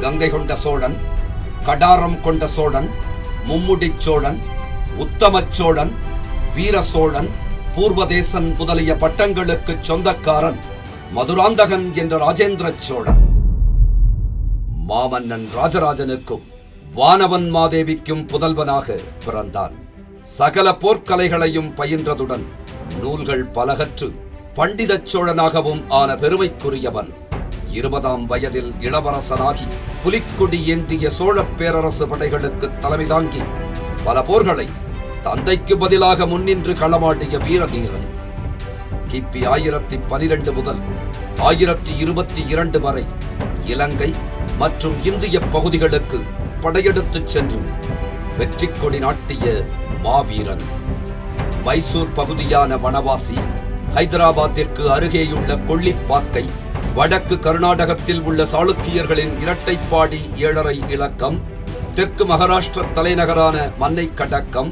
கங்கை கொண்ட சோழன், கடாரம் கொண்ட சோழன், மும்முடிச் சோழன், உத்தமச் சோழன், வீர சோழன், பூர்வதேசன் முதலிய பட்டங்களுக்கு சொந்தக்காரன் மதுராந்தகன் என்ற ராஜேந்திர சோழன். மாமன்னன் ராஜராஜனுக்கும் வானவன் மாதேவிக்கும் புதல்வனாக பிறந்தான். சகல போர்க்கலைகளையும் பயின்றதுடன் நூல்கள் பலகற்று பண்டிதச் சோழனாகவும் ஆன பெருமைக்குரியவன். 20ஆம் வயதில் இளவரசனாகி புலிக்கொடி ஏந்திய சோழப் பேரரசு படைகளுக்கு தலைமை தாங்கி பல போர்களை தந்தைக்கு பதிலாக முன்னின்று களமாடிய வீரதீரன். கிபி 1012 முதல் 1022 வரை இலங்கை மற்றும் இந்திய பகுதிகளுக்கு படையெடுத்துச் சென்று வெற்றி கொடி நாட்டிய மாவீரன். மைசூர் பகுதியான வனவாசி, ஹைதராபாத்திற்கு அருகேயுள்ள கொள்ளிப்பாக்கை, வடக்கு கர்நாடகத்தில் உள்ள சாளுக்கியர்களின் இரட்டைப்பாடி 7.5 இலக்கம், தெற்கு மகாராஷ்டிர தலைநகரான மன்னை கடக்கம்,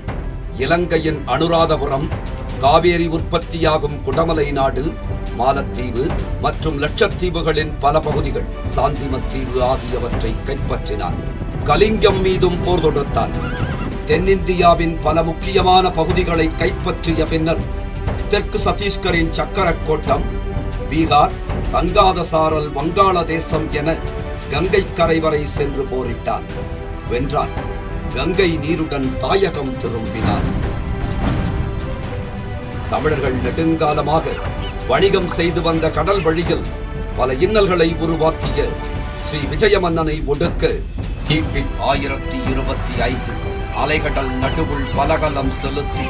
இலங்கையின் அனுராதபுரம், காவேரி உற்பத்தியாகும் குடமலை நாடு, மாலத்தீவு மற்றும் லட்சத்தீவுகளின் பல பகுதிகள், சாந்திமத்தீவு ஆகியவற்றை கைப்பற்றினான். கலிங்கம் மீதும் போர் தொடுத்தான். தென்னிந்தியாவின் பல முக்கியமான பகுதிகளை கைப்பற்றிய பின்னர் தெற்கு சத்தீஸ்கரின் சக்கரக்கோட்டம், பீகார், தங்காதசாரல், வங்காளதேசம் என கங்கை கரை வரை சென்று போரிட்டான். வென்றான். கங்கை நீருடன் தாயகம் திரும்பினான். தமிழர்கள் நெடுங்காலமாக வணிகம் செய்து வந்த கடல் வழியில் பல இன்னல்களை உருவாக்கிய ஸ்ரீ விஜய மன்னனை ஒடுக்க கிபி 1025 அலைகடல் நடுவுள் பலகலம் செலுத்தி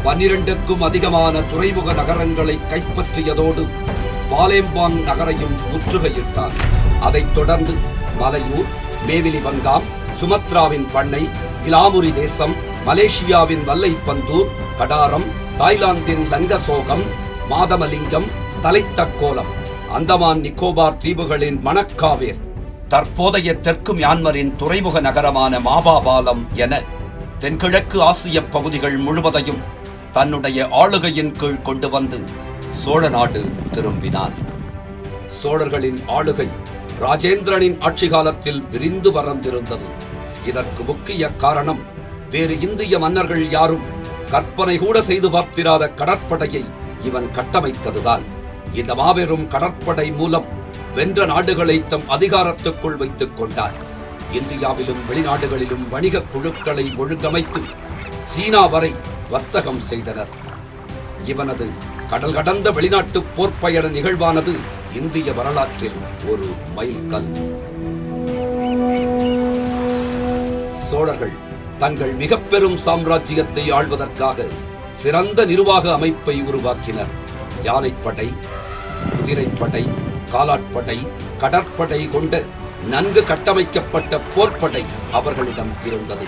12க்கும் அதிகமான துறைமுக நகரங்களை கைப்பற்றியதோடு பாலேம்பாங் நகரையும் முற்றுகையிட்டார். அதைத் தொடர்ந்து மலையூர், மேவிலி வங்காம், சுமத்ராவின் பண்ணை, இலாமுரி தேசம், மலேசியாவின் வல்லைப்பந்தூர், கடாரம், தாய்லாந்தின் லங்கசோகம், மாதமலிங்கம், தலைத்தக்கோலம், அந்தமான் நிக்கோபார் தீவுகளின் மணக்காவேர், தற்போதைய தெற்கு மியான்மரின் துறைமுக நகரமான மாபாபாலம் என தென்கிழக்கு ஆசிய பகுதிகள் முழுவதையும் தன்னுடைய ஆளுகையின் கீழ் கொண்டு வந்து சோழ நாடு திரும்பினான். சோழர்களின் ஆளுகை ராஜேந்திரனின் ஆட்சி காலத்தில் விரிந்து பறந்திருந்தது. இதற்கு முக்கிய காரணம் வேறு இந்திய மன்னர்கள் யாரும் கற்பனை கூட செய்து பார்த்திராத கடற்படையை இவன் கட்டமைத்ததுதான். இந்த மாபெரும் கடற்படை மூலம் வென்ற நாடுகளை தம் அதிகாரத்துக்குள் வைத்துக் கொண்டார். இந்தியாவிலும் வெளிநாடுகளிலும் வணிக குழுக்களை ஒழுங்கமைத்து சீனா வரை வர்த்தகம் செய்தனர். இவனது கடல் கடந்த வெளிநாட்டு போர்ப்பயண நிகழ்வானது இந்திய வரலாற்றில் ஒரு மைல்கல். சோழர்கள் தங்கள் மிக பெரும் சாம்ராஜ்யத்தை ஆள்வதற்காக சிறந்த நிர்வாக அமைப்பை உருவாக்கினர். யானைப்படை, குதிரைப்படை, காலாட்படை, கடற்படை கொண்ட நன்கு கட்டமைக்கப்பட்ட போர்ப்படை அவர்களிடம் இருந்தது.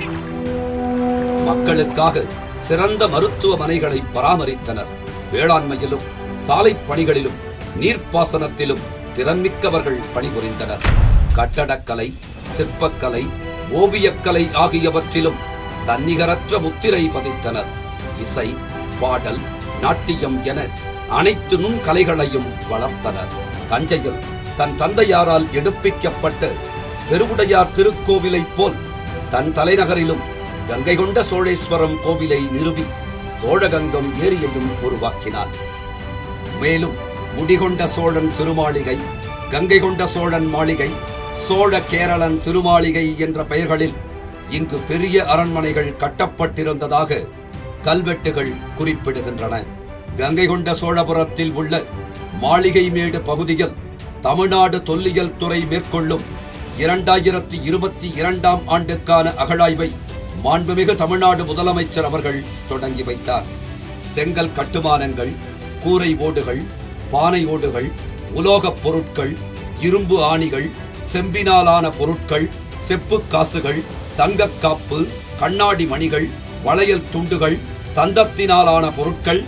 மக்களுக்காக சிறந்த மருத்துவமனைகளை பராமரித்தனர். வேளாண்மையிலும் சாலை பணிகளிலும் நீர்ப்பாசனத்திலும் திறன்மிக்கவர்கள் பணிபுரிந்தனர். கட்டடக்கலை, சிற்பக்கலை, ஓவியக்கலை ஆகியவற்றிலும் தன்னிகரற்ற முத்திரை பதித்தனர். இசை, பாடல், நாட்டியம் என அனைத்து நுண்கலைகளையும் வளர்த்தனர். தஞ்சையில் தன் தந்தையாரால் எடுப்பிக்கப்பட்ட பெருவுடையார் திருக்கோவிலைப் போல் தன் தலைநகரிலும் கங்கை கொண்ட சோழேஸ்வரம் கோவிலை நிறுவி சோழகங்கம் ஏரியையும் உருவாக்கினார். மேலும் முடிகொண்ட சோழன் திருமாளிகை, கங்கை கொண்ட சோழன் மாளிகை, சோழ கேரளன் திருமாளிகை என்ற பெயர்களில் இங்கு பெரிய அரண்மனைகள் கட்டப்பட்டிருந்ததாக கல்வெட்டுகள் குறிப்பிடுகின்றன. கங்கை கொண்ட சோழபுரத்தில் உள்ள மாளிகை மேடு பகுதியில் தமிழ்நாடு தொல்லியல் துறை மேற்கொள்ளும் 2022ஆம் ஆண்டுக்கான அகழாய்வை மாண்புமிகு தமிழ்நாடு முதலமைச்சர் அவர்கள் தொடங்கி வைத்தார். செங்கல் கட்டுமானங்கள், கூரை ஓடுகள், பானை ஓடுகள், உலோகப் பொருட்கள், இரும்பு ஆணிகள், செம்பினாலான பொருட்கள், செப்பு காசுகள், தங்கக்காப்பு, கண்ணாடி மணிகள், வளையல் துண்டுகள், தந்தத்தினாலான பொருட்கள்,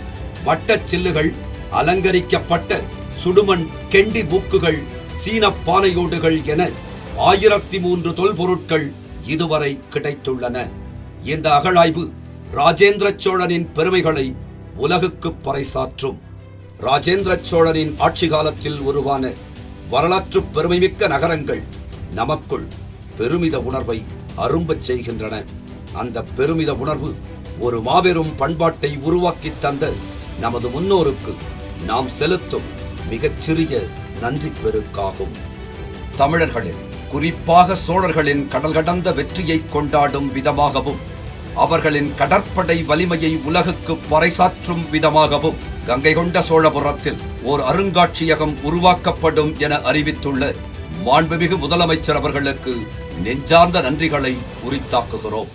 வட்டச் சில்லுகள், அலங்கரிக்கப்பட்ட சுடுமண் கெண்டி மூக்குகள், சீன பானையோடுகள் என 1003 தொல்பொருட்கள் இதுவரை கிடைத்துள்ளன. இந்த அகழாய்வு ராஜேந்திர சோழனின் பெருமைகளை உலகுக்கு பறைசாற்றும் ராஜேந்திர சோழனின் ஆட்சி காலத்தில் உருவான வரலாற்று பெருமைமிக்க நகரங்கள் நமக்குள் பெருமித உணர்வை அரும்பச் செய்கின்றன. அந்த பெருமித உணர்வு ஒரு மாபெரும் பண்பாட்டை உருவாக்கி தந்த நமது முன்னோருக்கு நாம் செலுத்தும் மிகச்சிறிய நன்றி பெருக்காகும். தமிழர்களின், குறிப்பாக சோழர்களின் கடல் கடந்த வெற்றியை கொண்டாடும் விதமாகவும் அவர்களின் கடற்படை வலிமையை உலகுக்கு பறைசாற்றும் விதமாகவும் கங்கை கொண்ட சோழபுரத்தில் ஓர் அருங்காட்சியகம் உருவாக்கப்படும் என அறிவித்துள்ள மாண்புமிகு முதலமைச்சர் அவர்களுக்கு நெஞ்சார்ந்த நன்றிகளை உரித்தாக்குகிறோம்.